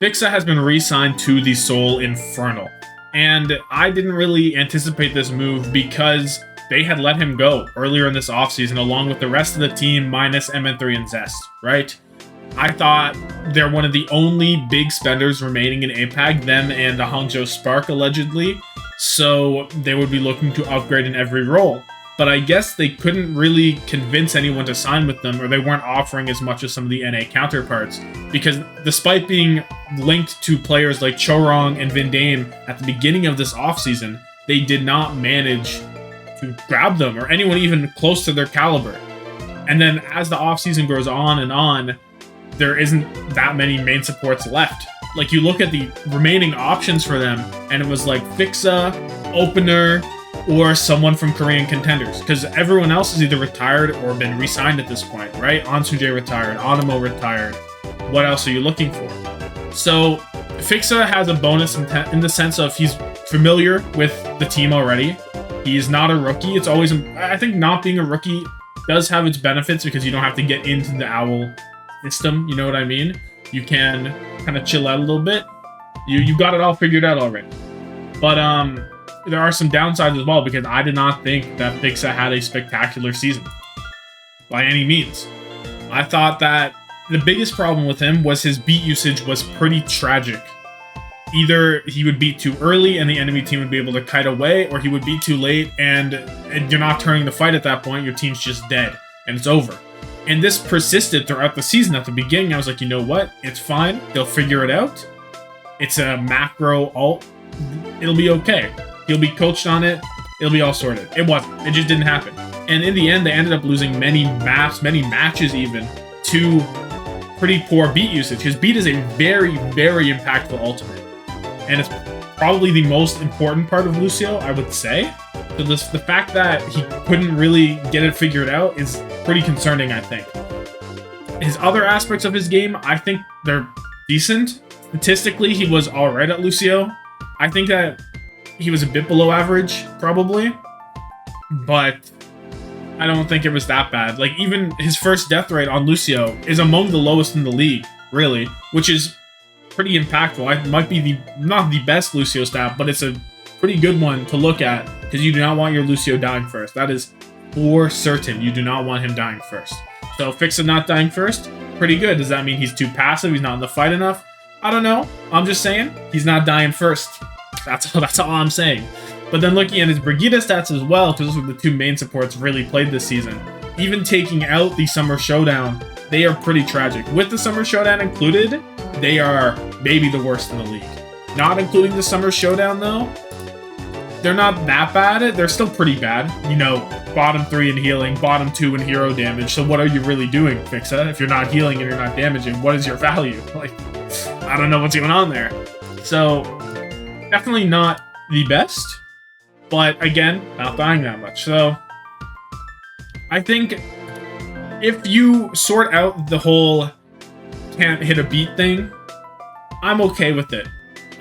FiXa has been re-signed to the Seoul Infernal, and I didn't really anticipate this move because they had let him go earlier in this offseason along with the rest of the team minus MN3 and Zest, right? I thought they're one of the only big spenders remaining in APAC, them and the Hangzhou Spark allegedly, so they would be looking to upgrade in every role. But I guess they couldn't really convince anyone to sign with them, or they weren't offering as much as some of the NA counterparts, because despite being linked to players like Chorong and Vindame at the beginning of this offseason, they did not manage to grab them, or anyone even close to their caliber. And then as the offseason goes on, there isn't that many main supports left. Like, you look at the remaining options for them, and it was like FiXa, Opener, or someone from Korean contenders, because everyone else is either retired or been re-signed at this point, right? Ansuje retired, Onimo retired. What else are you looking for? So FiXa has a bonus in the sense of he's familiar with the team already. He's not a rookie. It's always, I think not being a rookie does have its benefits because you don't have to get into the OWL system, you know what I mean? You can kind of chill out a little bit. You got it all figured out already. But there are some downsides as well, because I did not think that FiXa had a spectacular season by any means. I thought that the biggest problem with him was his beat usage was pretty tragic. Either he would beat too early and the enemy team would be able to kite away, or he would beat too late and you're not turning the fight at that point, your team's just dead and it's over. And this persisted throughout the season. At the beginning, I was like, you know what? It's fine. They'll figure it out. It's a macro ult. It'll be okay. He'll be coached on it. It'll be all sorted. It wasn't. It just didn't happen. And in the end, they ended up losing many maps, many matches even, to pretty poor beat usage. Because beat is a very, very impactful ultimate. And it's probably the most important part of Lucio, I would say. So the fact that he couldn't really get it figured out is pretty concerning, I think. His other aspects of his game, I think they're decent. Statistically, he was alright at Lucio. I think that he was a bit below average, probably. But I don't think it was that bad. Like, even his first death rate on Lucio is among the lowest in the league, really. Which is pretty impactful. It might be not the best Lucio stat, but it's a pretty good one to look at, because you do not want your Lucio dying first. That is for certain. You do not want him dying first. So FiXa not dying first, pretty good. Does that mean he's too passive? He's not in the fight enough? I don't know. I'm just saying he's not dying first. That's all I'm saying. But then looking at his Brigida stats as well, because those were the two main supports really played this season, even taking out the Summer Showdown, they are pretty tragic. With the Summer Showdown included, they are maybe the worst in the league. Not including the Summer Showdown, though, they're not that bad. They're still pretty bad. You know, bottom 3 in healing, bottom 2 in hero damage. So what are you really doing, FiXa? If you're not healing and you're not damaging, what is your value? Like, I don't know what's going on there. So definitely not the best, but again, not dying that much. So I think if you sort out the whole can't hit a beat thing, I'm okay with it.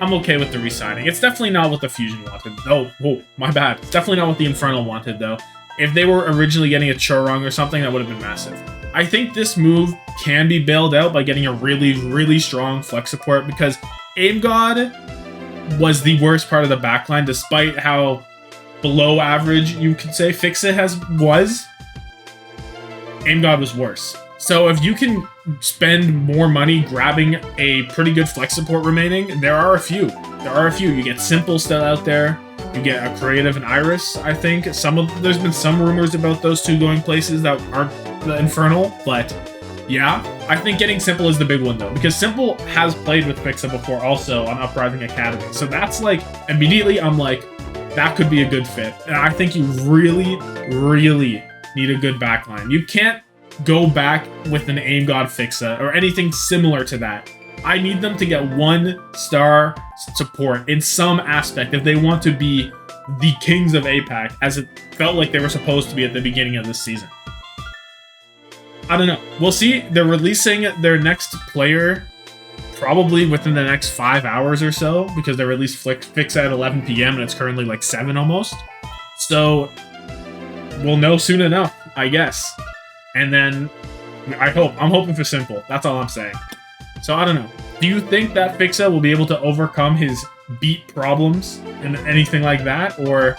I'm okay with the re-signing. It's definitely not what the Fusion wanted. Oh, my bad. It's definitely not what the Infernal wanted, though. If they were originally getting a Chorong or something, that would have been massive. I think this move can be bailed out by getting a really, really strong flex support, because Aim God was the worst part of the backline, despite how below average you could say FiXa was. Aim God was worse. So if you can spend more money grabbing a pretty good flex support remaining, there are a few. You get Simple still out there. You get a Creative and Iris, I think. There's been some rumors about those two going places that aren't the Infernal, but yeah. I think getting Simple is the big one, though, because Simple has played with FiXa before also on Uprising Academy. So that's like, immediately I'm like, that could be a good fit. And I think you really, really need a good backline. You can't go back with an Aim God FiXa or anything similar to that. I need them to get 1-star support in some aspect if they want to be the kings of APAC, as it felt like they were supposed to be at the beginning of this season. I don't know. We'll see. They're releasing their next player probably within the next 5 hours or so, because they released FiXa at 11 p.m. and it's currently like 7 almost. So we'll know soon enough, I guess. And then I'm hoping for Simple. That's all I'm saying. So I don't know. Do you think that FiXa will be able to overcome his beat problems and anything like that? Or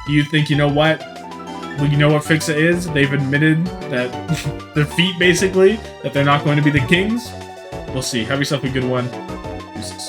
do you think, you know what? Well, you know what FiXa is? They've admitted that defeat, basically, that they're not going to be the kings. We'll see. Have yourself a good one. Deuces.